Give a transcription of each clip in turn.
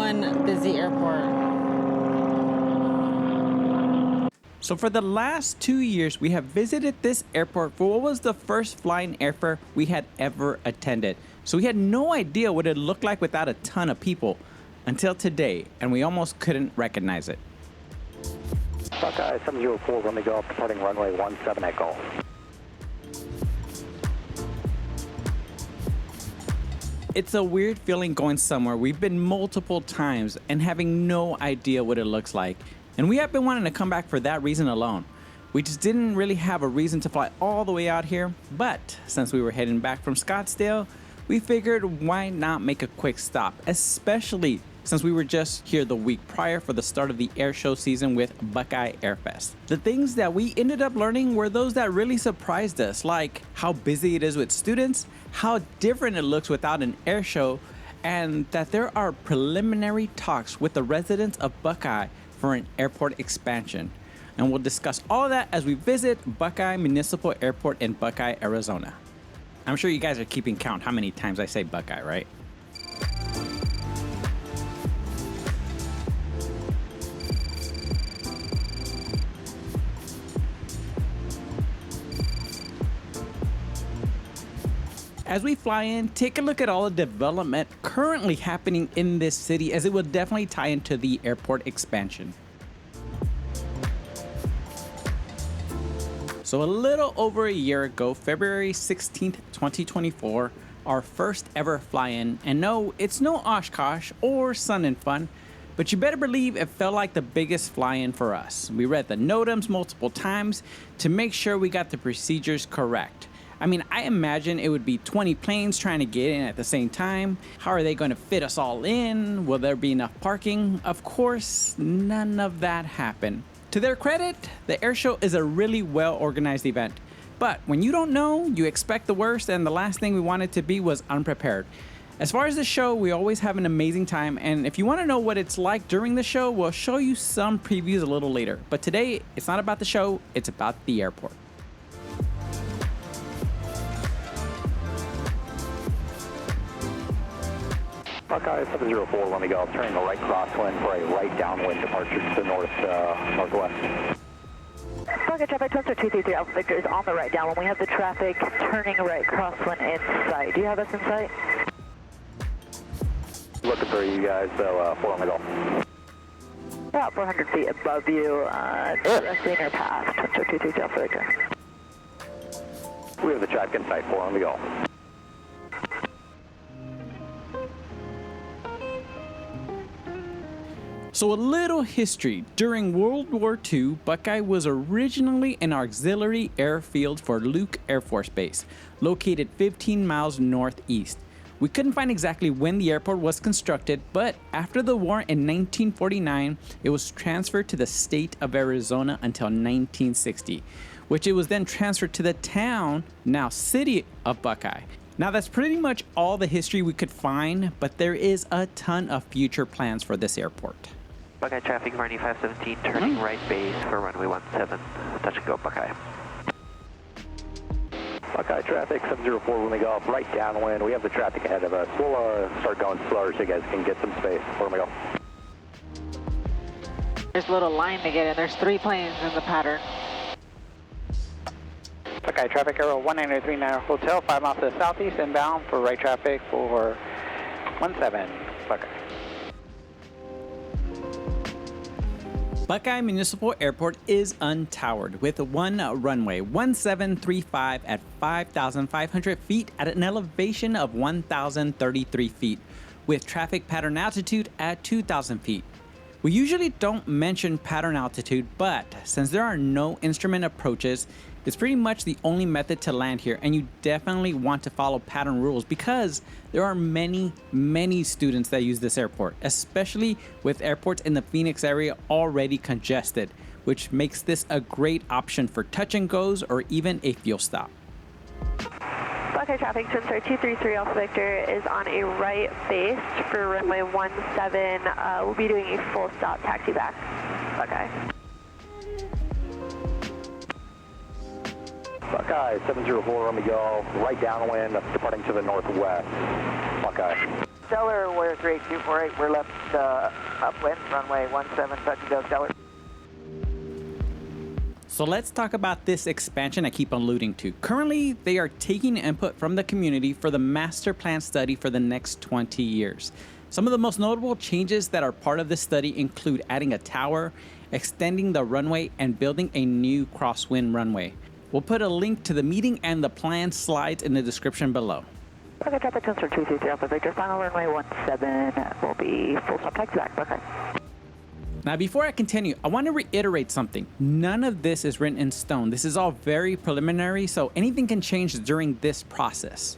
one busy airport. So for the last 2 years, we have visited this airport for what was the first flying airfare we had ever attended. So we had no idea what it looked like without a ton of people until today, and we almost couldn't recognize it. Buckeye 704, Runway Golf, departing runway 17 at Golf. It's a weird feeling going somewhere we've been multiple times and having no idea what it looks like. And we have been wanting to come back for that reason alone. We just didn't really have a reason to fly all the way out here, but since we were heading back from Scottsdale, we figured why not make a quick stop, especially since we were just here the week prior for the start of the air show season with Buckeye Air Fest. The things that we ended up learning were those that really surprised us, like how busy it is with students, how different it looks without an air show, and that there are preliminary talks with the residents of Buckeye for an airport expansion. And we'll discuss all of that as we visit Buckeye Municipal Airport in Buckeye, Arizona. I'm sure you guys are keeping count how many times I say Buckeye, right? As we fly in, take a look at all the development currently happening in this city, as it will definitely tie into the airport expansion. So a little over a year ago, February 16th, 2024, our first ever fly-in, and no, it's no Oshkosh or Sun and Fun, but you better believe it felt like the biggest fly-in for us. We read the NOTAMs multiple times to make sure we got the procedures correct. I mean, I imagine it would be 20 planes trying to get in at the same time. How are they going to fit us all in? Will there be enough parking? Of course, none of that happened. To their credit, the air show is a really well-organized event. But when you don't know, you expect the worst, and the last thing we wanted to be was unprepared. As far as the show, we always have an amazing time, and if you want to know what it's like during the show, we'll show you some previews a little later. But today, it's not about the show, it's about the airport. Buckeye 704, Runway Golf, turning a right crosswind for a right downwind departure to the northwest. Buckeye traffic, Twister 233 Alpha Victor is on the right downwind. We have the traffic turning right crosswind in sight. Do you have us in sight? Looking for you guys, so 4 Runway Golf. About 400 feet above you, directly in your path, Twister 233 Alpha Victor. We have the traffic in sight, 4 Runway Golf. So a little history. During World War II, Buckeye was originally an auxiliary airfield for Luke Air Force Base, located 15 miles northeast. We couldn't find exactly when the airport was constructed, but after the war in 1949, it was transferred to the state of Arizona until 1960, which it was then transferred to the town, now city of Buckeye. Now that's pretty much all the history we could find, but there is a ton of future plans for this airport. Buckeye traffic, runway 517, turning right base for runway 17, touch and go Buckeye. Buckeye traffic, 704 Runway Golf, right downwind. We have the traffic ahead of us. We'll start going slower so you guys can get some space. 4 Runway Golf. There's a little line to get in. There's 3 planes in the pattern. Buckeye traffic, Aero 1939 Hotel, 5 miles to the southeast, inbound for right traffic for 17, Buckeye. Buckeye Municipal Airport is untowered with one runway, 1735 at 5,500 feet at an elevation of 1,033 feet, with traffic pattern altitude at 2,000 feet. We usually don't mention pattern altitude, but since there are no instrument approaches, it's pretty much the only method to land here, and you definitely want to follow pattern rules because there are many students that use this airport, especially with airports in the Phoenix area already congested, which makes this a great option for touch and goes or even a fuel stop. Buckeye traffic, Twin Star 233 Alpha Victor is on a right base for runway 17. We'll be doing a full stop taxi back. Buckeye. Buckeye 704 Runway Golf, right downwind, departing to the northwest. Buckeye. Stellar, Warrior 38248, we're left upwind, runway 17, touch and go, Stellar. So let's talk about this expansion I keep alluding to. Currently, they are taking input from the community for the master plan study for the next 20 years. Some of the most notable changes that are part of this study include adding a tower, extending the runway, and building a new crosswind runway. We'll put a link to the meeting and the plan slides in the description below. Buckeye traffic sensor 233 Alpha Victor, final runway 17 will be full stop taxiback, Buckeye. Now, before I continue, I want to reiterate something. None of this is written in stone. This is all very preliminary, so anything can change during this process.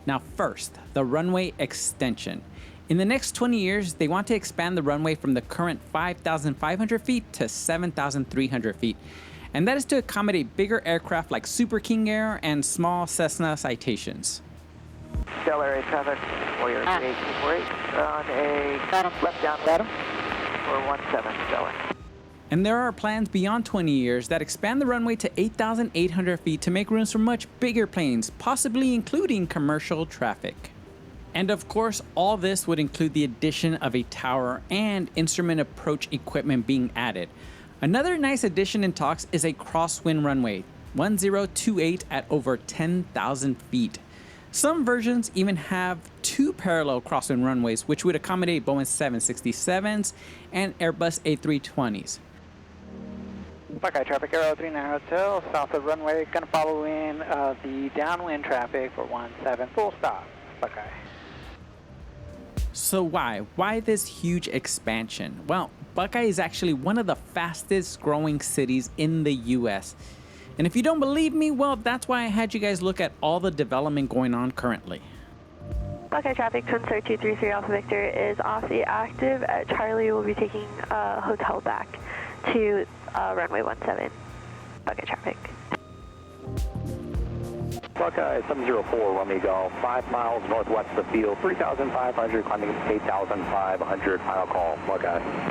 Now, first, the runway extension. In the next 20 years, they want to expand the runway from the current 5,500 feet to 7,300 feet. And that is to accommodate bigger aircraft like Super King Air and small Cessna Citations. Stellar Air traffic, Warrior 38248, on a left down bottom for 17, Stellar. And there are plans beyond 20 years that expand the runway to 8,800 feet to make rooms for much bigger planes, possibly including commercial traffic. And of course, all this would include the addition of a tower and instrument approach equipment being added. Another nice addition in talks is a crosswind runway, 1028 at over 10,000 feet. Some versions even have two parallel crosswind runways, which would accommodate Boeing 767s and Airbus A320s. Buckeye traffic, Aero 39 Hotel, south of runway, going to follow in the downwind traffic for 17, full stop, Buckeye. So why this huge expansion? Well, Buckeye is actually one of the fastest growing cities in the US. And if you don't believe me, well, that's why I had you guys look at all the development going on currently. Buckeye traffic, sensor 233 Alpha Victor is off the active. Charlie will be taking a hotel back to runway 17. Buckeye traffic. Buckeye 704, Romeo Golf, 5 miles northwest of the field, 3,500, climbing 8,500, final call, Buckeye.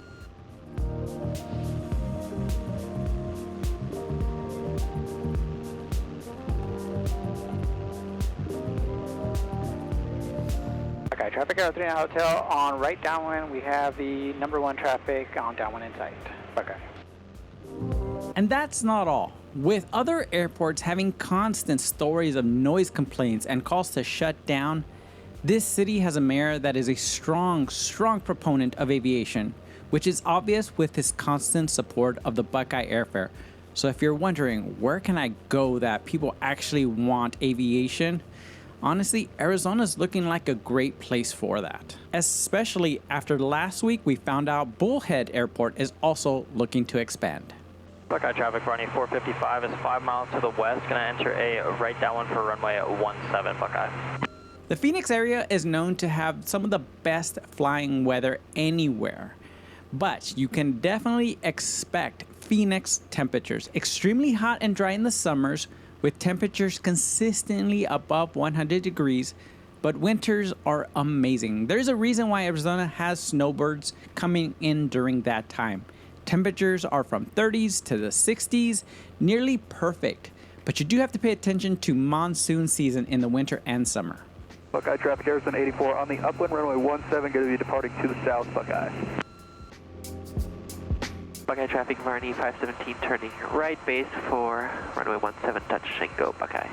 Buckeye traffic, Aero 39 Hotel, on right downwind, we have the number 1 traffic on downwind in sight, Buckeye. And that's not all. With other airports having constant stories of noise complaints and calls to shut down, this city has a mayor that is a strong proponent of aviation, which is obvious with his constant support of the Buckeye Air Fair. So if you're wondering, where can I go that people actually want aviation? Honestly, Arizona's looking like a great place for that. Especially after last week we found out Bullhead Airport is also looking to expand. Buckeye traffic running 455 is 5 miles to the west. Going to enter a right downwind for runway 17, Buckeye. The Phoenix area is known to have some of the best flying weather anywhere. But you can definitely expect Phoenix temperatures. Extremely hot and dry in the summers, with temperatures consistently above 100 degrees, but winters are amazing. There's a reason why Arizona has snowbirds coming in during that time. Temperatures are from 30s to the 60s, nearly perfect, but you do have to pay attention to monsoon season in the winter and summer. Buckeye traffic, Arizona 84, on the upwind runway 17, going to be departing to the south, Buckeye. Buckeye traffic, Varney 517, turning right base for runway 17, touch and go, Buckeye.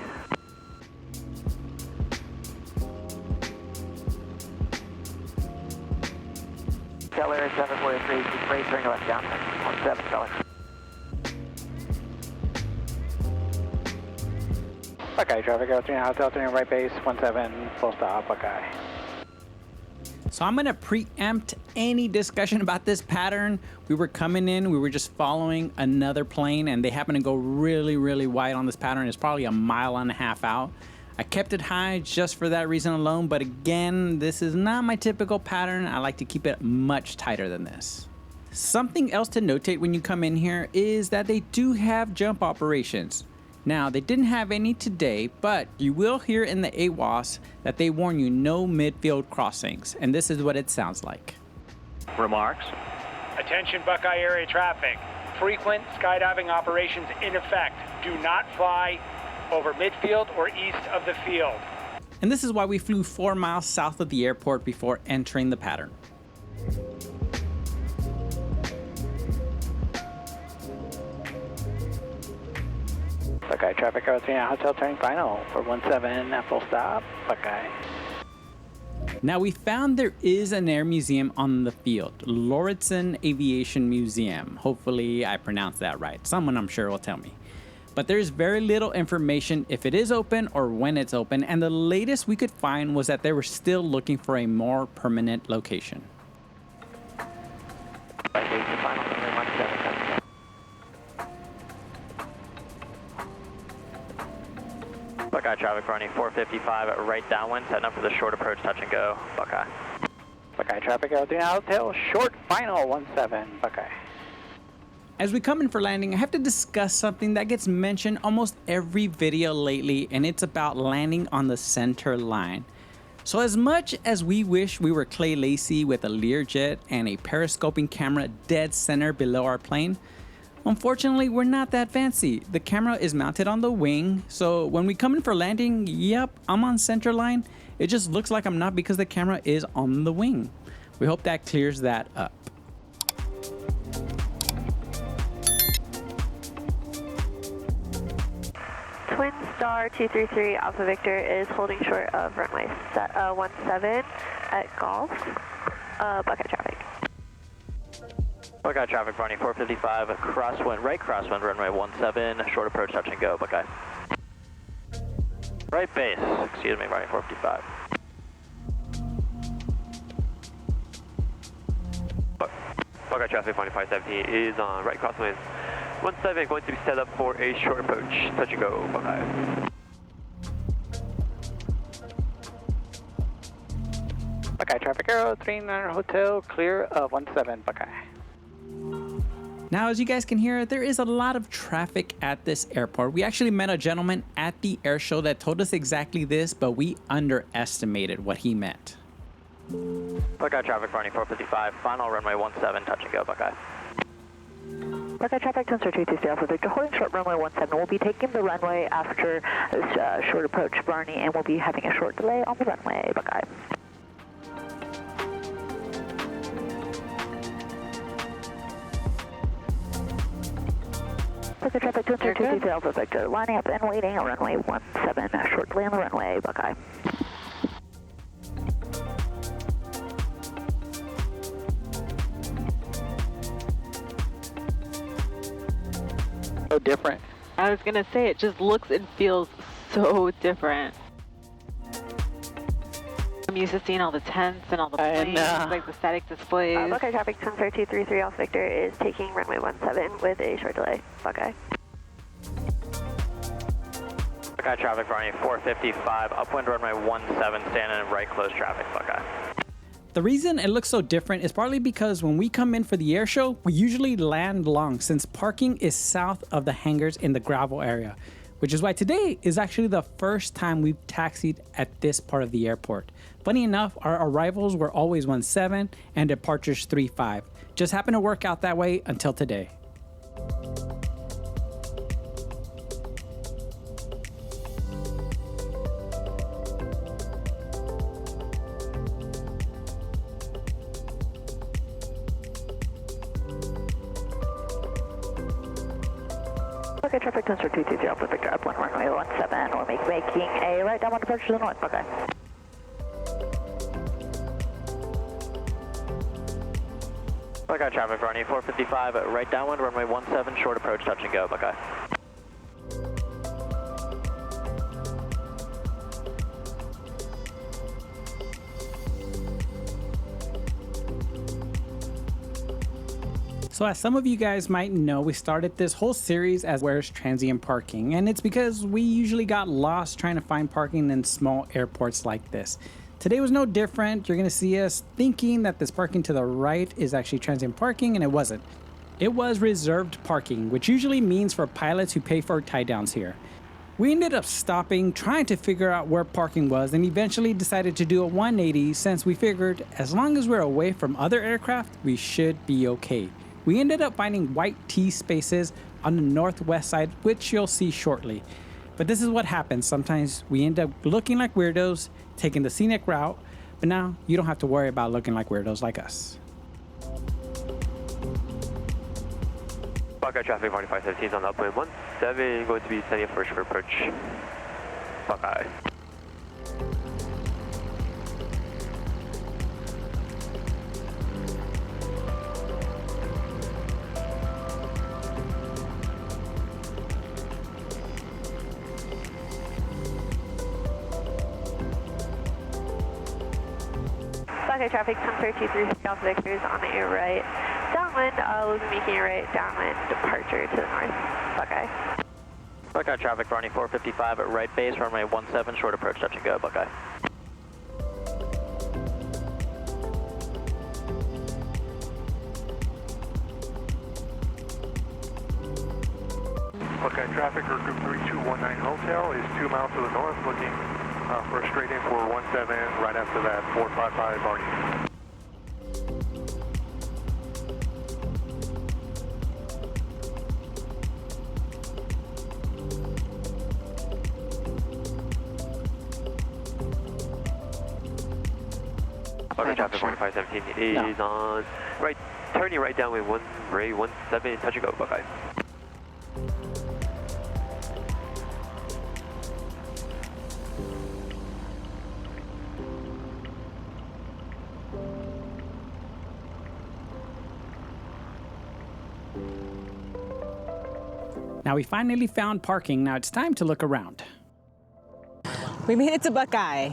Stellar Air 743, straight turning left down, 17, Stellar. Buckeye traffic, Aero 39 Hotel, turning right base, 17, full stop, Buckeye. So I'm going to preempt any discussion about this pattern. We were coming in, we were just following another plane, and they happen to go really wide on this pattern. It's probably 1.5 miles out. I kept it high just for that reason alone, but again, this is not my typical pattern. I like to keep it much tighter than this. Something else to notate when you come in here is that they do have jump operations. Now, they didn't have any today, but you will hear in the AWOS that they warn you no midfield crossings, and this is what it sounds like. Remarks? Attention Buckeye area traffic. Frequent skydiving operations in effect. Do not fly over midfield or east of the field. and this is why we flew 4 miles south of the airport before entering the pattern. Buckeye traffic, Aero 39 Hotel, turning final for 17 at full stop, Buckeye. Now we found there is an air museum on the field, Lauridsen Aviation Museum. Hopefully I pronounced that right. Someone I'm sure will tell me. But there's very little information if it is open or when it's open, and the latest we could find was that they were still looking for a more permanent location. Buckeye traffic running 455 right downwind, setting up for the short approach touch and go, Buckeye. Buckeye traffic, Aero 39 Hotel, short final 17, Buckeye. As we come in for landing, I have to discuss something that gets mentioned almost every video lately, and it's about landing on the Centerline. So as much as we wish we were Clay Lacy with a Learjet and a periscoping camera dead center below our plane, unfortunately, we're not that fancy. The camera is mounted on the wing, so when we come in for landing, yep, I'm on Centerline. It just looks like I'm not because the camera is on the wing. We hope that clears that up. Twin Star 233 Alpha Victor is holding short of runway 17 at Golf, Buckeye traffic. Buckeye traffic running 455, crosswind, right crosswind, runway 17, short approach touch and go, Buckeye. Right base, excuse me, running 455. Buckeye traffic running 517 is on right crosswind 17, going to be set up for a short approach, touch and go, Buckeye. Buckeye traffic, Aero 39 Hotel, clear of 17, Buckeye. Now, as you guys can hear, there is a lot of traffic at this airport. We actually met a gentleman at the air show that told us exactly this, but we underestimated what he meant. Buckeye traffic running 455, final runway 17, touch and go, Buckeye. Buckeye traffic, Sensor 223 Alpha Victor, holding short runway 17. We'll be taking the runway after this short approach, Barney, and we'll be having a short delay on the runway, Buckeye. Buckeye traffic, Sensor 223 Alpha Victor, lining up and waiting on runway 17, a short delay on the runway, Buckeye. So different. I was gonna say, it just looks and feels so different. I'm used to seeing all the tents and all the planes, like the static displays. Buckeye traffic, Sensor 233 Alpha Victor is taking runway 17 with a short delay, Buckeye. Buckeye traffic running 455, upwind runway 17, standing in right close traffic, Buckeye. The reason it looks so different is partly because when we come in for the air show, we usually land long since parking is south of the hangars in the gravel area, which is why today is actually the first time we've taxied at this part of the airport. Funny enough, our arrivals were always 17 and departures 35. Just happened to work out that way until today. Buckeye traffic, Sensor 223 Alpha Victor, upwind runway 17. We're making a right downwind departure to the north, Buckeye. Buckeye traffic running 455, right downwind runway 17, short approach touch and go, Buckeye. So as some of you guys might know, we started this whole series as Where's Transient Parking? And it's because we usually got lost trying to find parking in small airports like this. Today was no different. You're gonna see us thinking that this parking to the right is actually transient parking, and it wasn't. It was reserved parking, which usually means for pilots who pay for tie downs here. We ended up stopping, trying to figure out where parking was, and eventually decided to do a 180 since we figured as long as we're away from other aircraft, we should be okay. We ended up finding white T spaces on the northwest side, which you'll see shortly. But this is what happens. Sometimes we end up looking like weirdos, taking the scenic route, but now you don't have to worry about looking like weirdos like us. Buckeye traffic 4517 is on upwind 17, going to be sending a first short approach. Buckeye. Buckeye traffic, Center 233 Alpha Victor is on a right downwind. We'll be making a right downwind departure to the north. Buckeye. Buckeye traffic, running 455 at right base, runway 17, short approach, touch and go, Buckeye. Buckeye traffic, or group 3219 Hotel is 2 miles to the north, looking for a straight in for 17, right after that 455 Barney. Buckeye traffic 4517 is on right, turning right down with 17, touch and go, Buckeye. Now we finally found parking. Now it's time to look around. We made it to Buckeye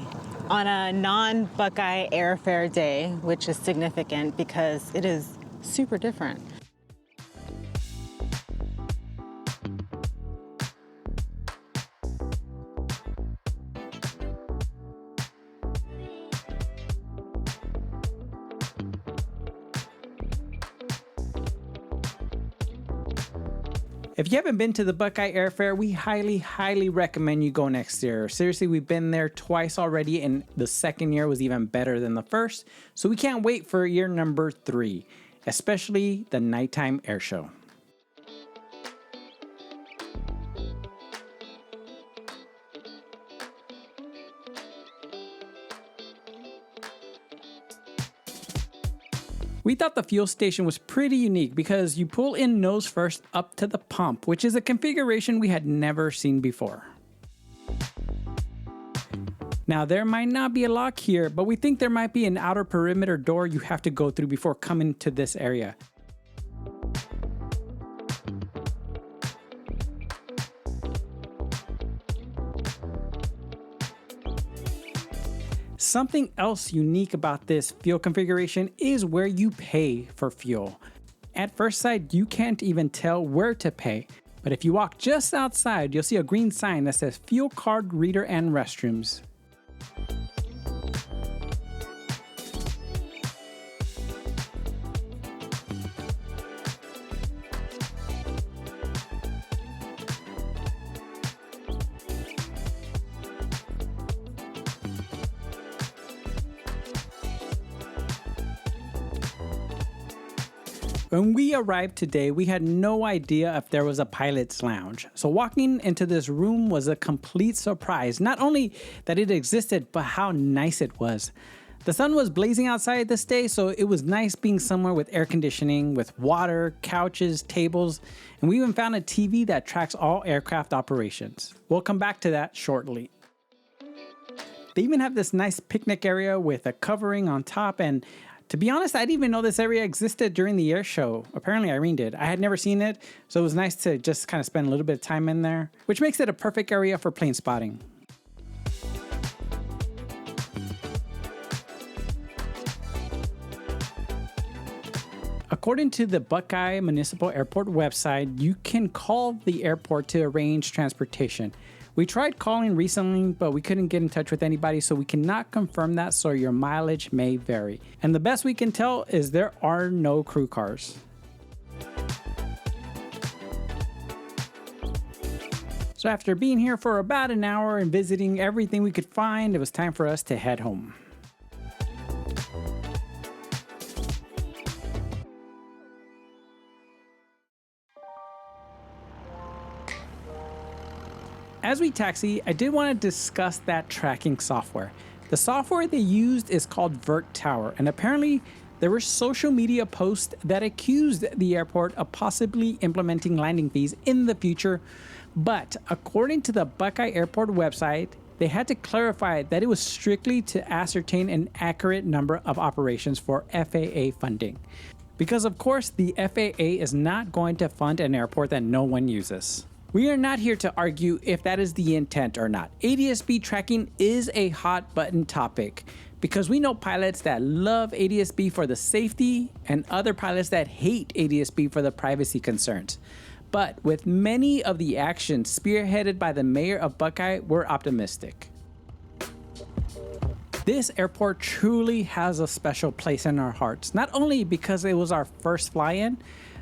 on a non-Buckeye Air Fair day, which is significant because it is super different. If you haven't been to the Buckeye Air Fair, we highly recommend you go next year. Seriously, we've been there twice already, and the second year was even better than the first. So we can't wait for year number 3, especially the nighttime air show. We thought the fuel station was pretty unique because you pull in nose first up to the pump, which is a configuration we had never seen before. Now there might not be a lock here, but we think there might be an outer perimeter door you have to go through before coming to this area. Something else unique about this fuel configuration is where you pay for fuel. At first sight, you can't even tell where to pay, but if you walk just outside, you'll see a green sign that says Fuel Card Reader and Restrooms. When we arrived today, we had no idea if there was a pilot's lounge. So walking into this room was a complete surprise. Not only that it existed, but how nice it was. The sun was blazing outside this day, so it was nice being somewhere with air conditioning, with water, couches, tables, and we even found a TV that tracks all aircraft operations. We'll come back to that shortly. They even have this nice picnic area with a covering on top, and to be honest, I didn't even know this area existed during the air show. Apparently Irene did. I had never seen it, so it was nice to just kind of spend a little bit of time in there, which makes it a perfect area for plane spotting. According to the Buckeye Municipal Airport website, you can call the airport to arrange transportation. We tried calling recently, but we couldn't get in touch with anybody, so we cannot confirm that, so your mileage may vary. And the best we can tell is there are no crew cars. So after being here for about an hour and visiting everything we could find, it was time for us to head home. As we taxi, I did want to discuss that tracking software. The software they used is called Virtower, and apparently there were social media posts that accused the airport of possibly implementing landing fees in the future. But according to the Buckeye Airport website, they had to clarify that it was strictly to ascertain an accurate number of operations for FAA funding. Because of course, the FAA is not going to fund an airport that no one uses. We are not here to argue if that is the intent or not. ADS-B tracking is a hot button topic because we know pilots that love ADS-B for the safety and other pilots that hate ADS-B for the privacy concerns. But with many of the actions spearheaded by the mayor of Buckeye, we're optimistic. This airport truly has a special place in our hearts, not only because it was our first fly-in,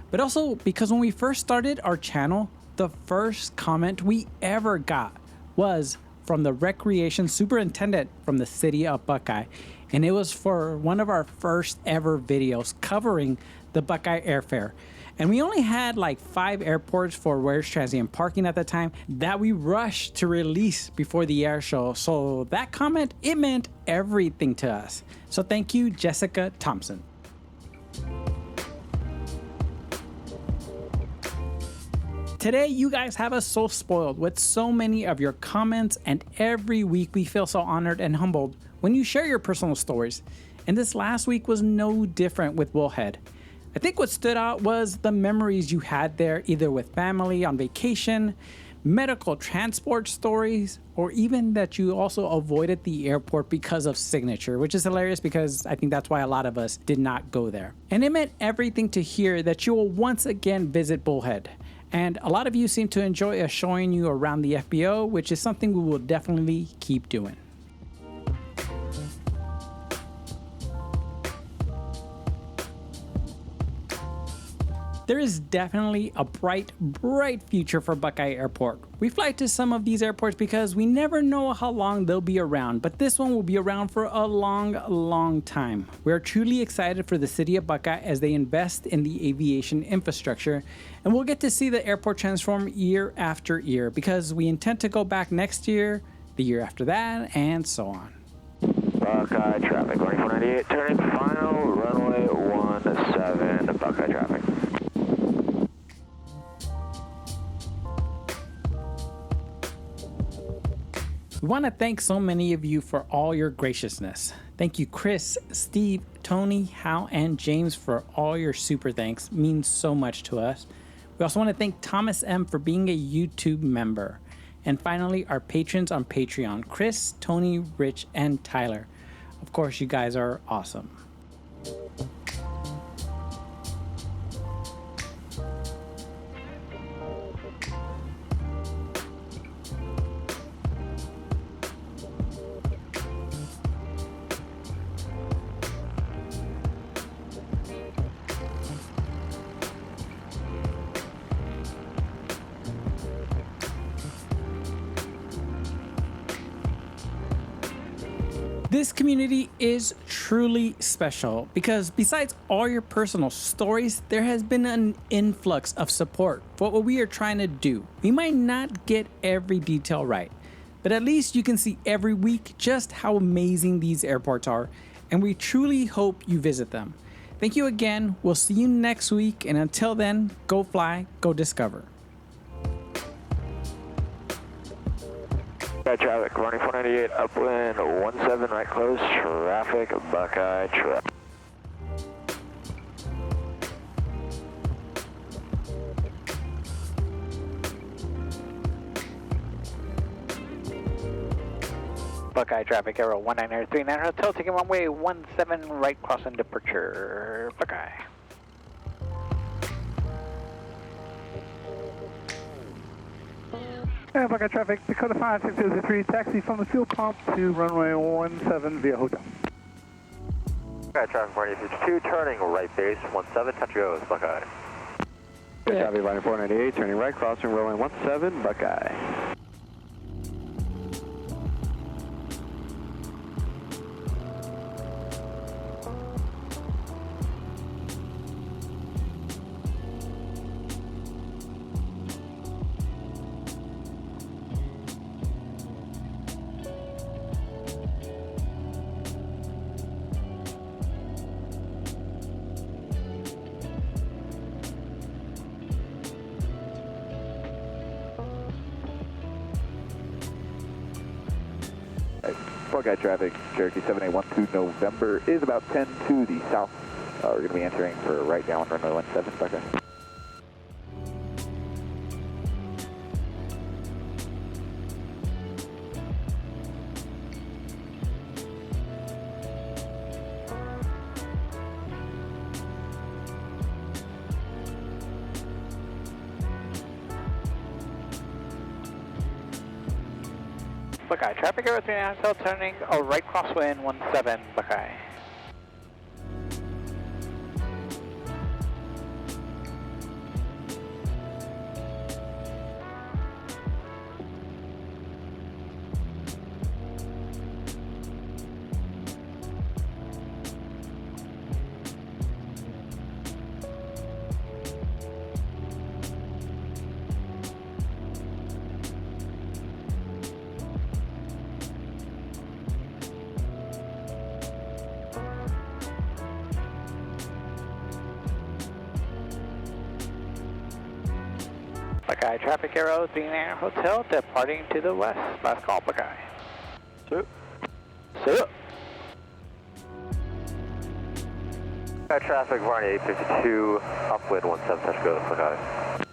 but also because when we first started our channel, the first comment we ever got was from the recreation superintendent from the city of Buckeye. And it was for one of our first ever videos covering the Buckeye Air Fair. And we only had like 5 airports for where's transient parking at the time that we rushed to release before the air show. So that comment, it meant everything to us. So thank you, Jessica Thompson. Today, you guys have us so spoiled with so many of your comments, and every week we feel so honored and humbled when you share your personal stories. And this last week was no different with Bullhead. I think what stood out was the memories you had there, either with family on vacation, medical transport stories, or even that you also avoided the airport because of signature, which is hilarious because I think that's why a lot of us did not go there. And it meant everything to hear that you will once again visit Bullhead. And a lot of you seem to enjoy us showing you around the FBO, which is something we will definitely keep doing. There is definitely a bright future for Buckeye Airport. We fly to some of these airports because we never know how long they'll be around, but this one will be around for a long time. We are truly excited for the city of Buckeye as they invest in the aviation infrastructure, and we'll get to see the airport transform year after year because we intend to go back next year, the year after that, and so on. Buckeye traffic, 2498, turning final, runway 17, Buckeye traffic. We want to thank so many of you for all your graciousness. Thank you, Chris, Steve, Tony, Hal, and James for all your super thanks. It means so much to us. We also want to thank Thomas M. for being a YouTube member. And finally, our patrons on Patreon, Chris, Tony, Rich, and Tyler. Of course, you guys are awesome. This community is truly special because besides all your personal stories, there has been an influx of support for what we are trying to do. We might not get every detail right, but at least you can see every week just how amazing these airports are, and we truly hope you visit them. Thank you again. We'll see you next week, and until then, go fly, go discover. Buckeye traffic, running 498, upwind, 17 right close, traffic, Buckeye traffic. Buckeye traffic, Aero 19039, hotel, taking runway 17, right crossing departure, Buckeye. Buckeye traffic, Dakota 56003, taxi from the fuel pump to runway 17 via hotel. Buckeye traffic, 452, turning right base, 17, touch goes, Buckeye. Buckeye traffic, running 498, turning right, crossing runway 17, Buckeye. Buckeye traffic, Cherokee 7812 November is about 10 to the south. We're going to be entering for right down runway 17, Buckeye. Buckeye traffic, Aero 39 Hotel, turning a right crosswind 17, Buckeye. Buckeye traffic, Aero 39 Hotel, departing to the west. Last call, Buckeye. Sir. Sir. Buckeye traffic, Varney 852, upwind 17, touch go, Buckeye.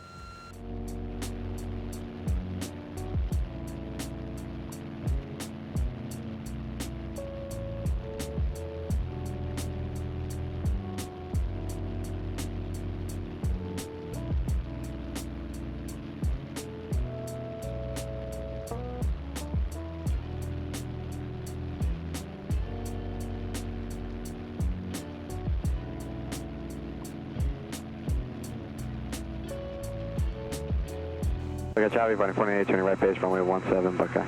Buckeye traffic, running 48, turning right base, runway 17, Buckeye.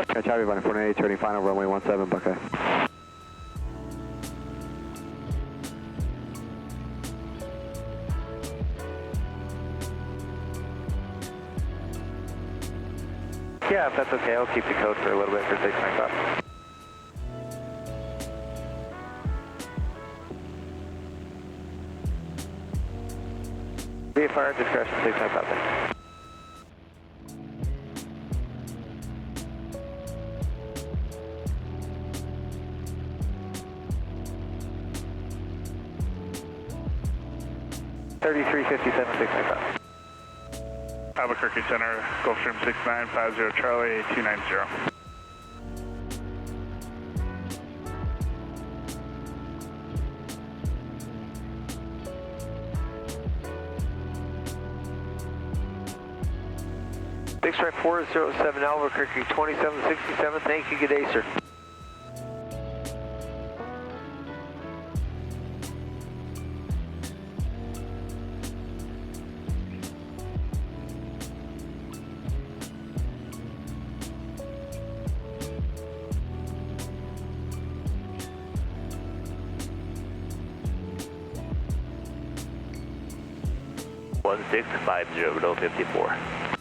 Buckeye traffic, running 48, turning final, runway 17, Buckeye. Yeah, if that's okay, I'll keep the code for a little bit for 695. VFR discretion 695, thanks. Albuquerque Center, Gulfstream 6950 Charlie 290. Big Strike 407 Albuquerque 2767, thank you, good day, sir. One 650 54.